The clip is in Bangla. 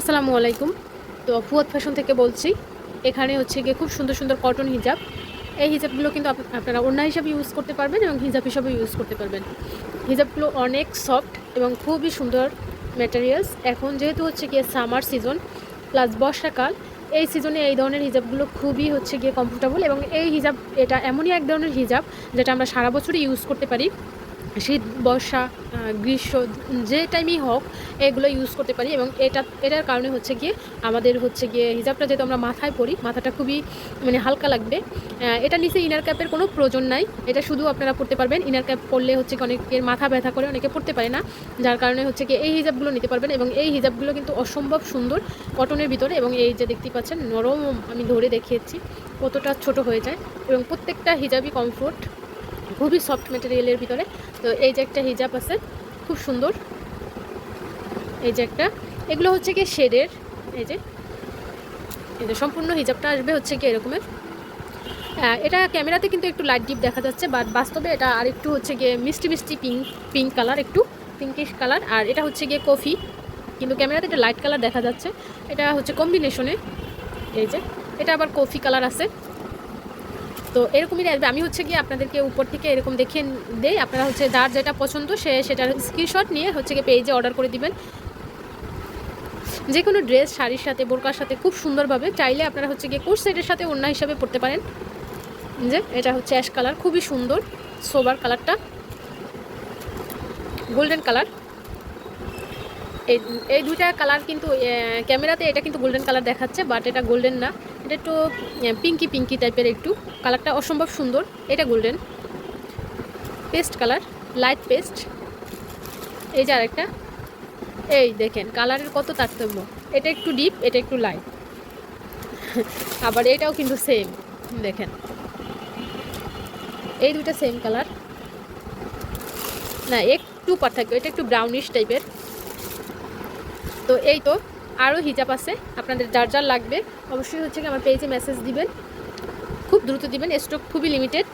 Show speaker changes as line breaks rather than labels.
আসসালামু আলাইকুম। তো ফুয়াদ ফ্যাশন থেকে বলছি। এখানে হচ্ছে গিয়ে খুব সুন্দর সুন্দর কটন হিজাব। এই হিজাবগুলো কিন্তু আপনারা ওড়না হিসাবে ইউজ করতে পারবেন এবং হিজাব হিসাবে ইউজ করতে পারবেন। হিজাবগুলো অনেক সফট এবং খুবই সুন্দর ম্যাটেরিয়ালস। এখন যেহেতু হচ্ছে গিয়ে সামার সিজন প্লাস বর্ষাকাল, এই সিজনে এই ধরনের হিজাবগুলো খুবই হচ্ছে গিয়ে কমফোর্টেবল এবং এই হিজাব এটা এমনই এক ধরনের হিজাব যেটা আমরা সারা বছরই ইউজ করতে পারি। শীত, বর্ষা, গ্রীষ্ম যে টাইমই হোক এগুলো ইউজ করতে পারি এবং এটার কারণে হচ্ছে গিয়ে আমাদের হচ্ছে গিয়ে হিজাবটা যেহেতু আমরা মাথায় পরি, মাথাটা খুবই হালকা লাগবে। এটা নিচে ইনার ক্যাপের কোনো প্রয়োজন নাই, এটা শুধু আপনারা পরতে পারবেন। ইনার ক্যাপ পরলে হচ্ছে কি অনেকের মাথা ব্যথা করে, অনেকে পরতে পারে না, যার কারণে হচ্ছে গিয়ে এই হিজাবগুলো নিতে পারবেন এবং এই হিজাবগুলো কিন্তু অসম্ভব সুন্দর কটনের ভিতরে এবং এই যে দেখতে পাচ্ছেন নরম, আমি ধরে দেখিয়েছি কতটা ছোট হয়ে যায় এবং প্রত্যেকটা হিজাবই কমফোর্ট, খুবই সফট ম্যাটেরিয়ালের ভিতরে। তো এই যে একটা হিজাব আছে খুব সুন্দর, এই যে একটা, এগুলো হচ্ছে গিয়ে শেডের। এই যে সম্পূর্ণ হিজাবটা আসবে হচ্ছে গিয়ে এরকমের। এটা ক্যামেরাতে কিন্তু একটু লাইট ডিপ দেখা যাচ্ছে, বাট বাস্তবে এটা আর একটু হচ্ছে গিয়ে মিষ্টি মিষ্টি পিঙ্ক কালার, একটু পিঙ্কিশ কালার। আর এটা হচ্ছে গিয়ে কফি, কিন্তু ক্যামেরাতে এটা লাইট কালার দেখা যাচ্ছে। এটা হচ্ছে কম্বিনেশনে, এই যে এটা আবার কফি কালার আছে। তো এরকমই আসবে। আমি হচ্ছে গিয়ে আপনাদেরকে উপর থেকে এরকম দেখিয়ে দেই, আপনারা হচ্ছে যার যেটা পছন্দ সেটার স্ক্রিনশট নিয়ে হচ্ছে গিয়ে পেজে অর্ডার করে দিবেন। যে কোনো ড্রেস শাড়ির সাথে, বোরকার সাথে খুব সুন্দরভাবে, চাইলে আপনারা হচ্ছে গিয়ে কোর্স সেটের সাথে ওড়না হিসাবে পরতে পারেন। যে এটা হচ্ছে অ্যাশ কালার, খুবই সুন্দর সোবার কালারটা, গোল্ডেন কালার। এই দুইটা কালার কিন্তু ক্যামেরাতে এটা কিন্তু গোল্ডেন কালার দেখাচ্ছে, বাট এটা গোল্ডেন না, এটা একটু পিঙ্কি টাইপের, একটু কালারটা অসম্ভব সুন্দর। এটা golden paste colour, light paste. এই যে আরেকটা, এই দেখেন কালারের কত তারতম্য, এটা একটু ডিপ, এটা একটু লাইট। আবার এটাও কিন্তু সেম, দেখেন এই দুইটা সেম কালার না, একটু পার্থক্য, এটা একটু ব্রাউনিশ টাইপের। তো এই তো আরও হিজাব আছে, আপনাদের যার যার লাগবে অবশ্যই হচ্ছে কি আমার পেজে মেসেজ দিবেন, খুব দ্রুত দিবেন, স্টক খুবই লিমিটেড।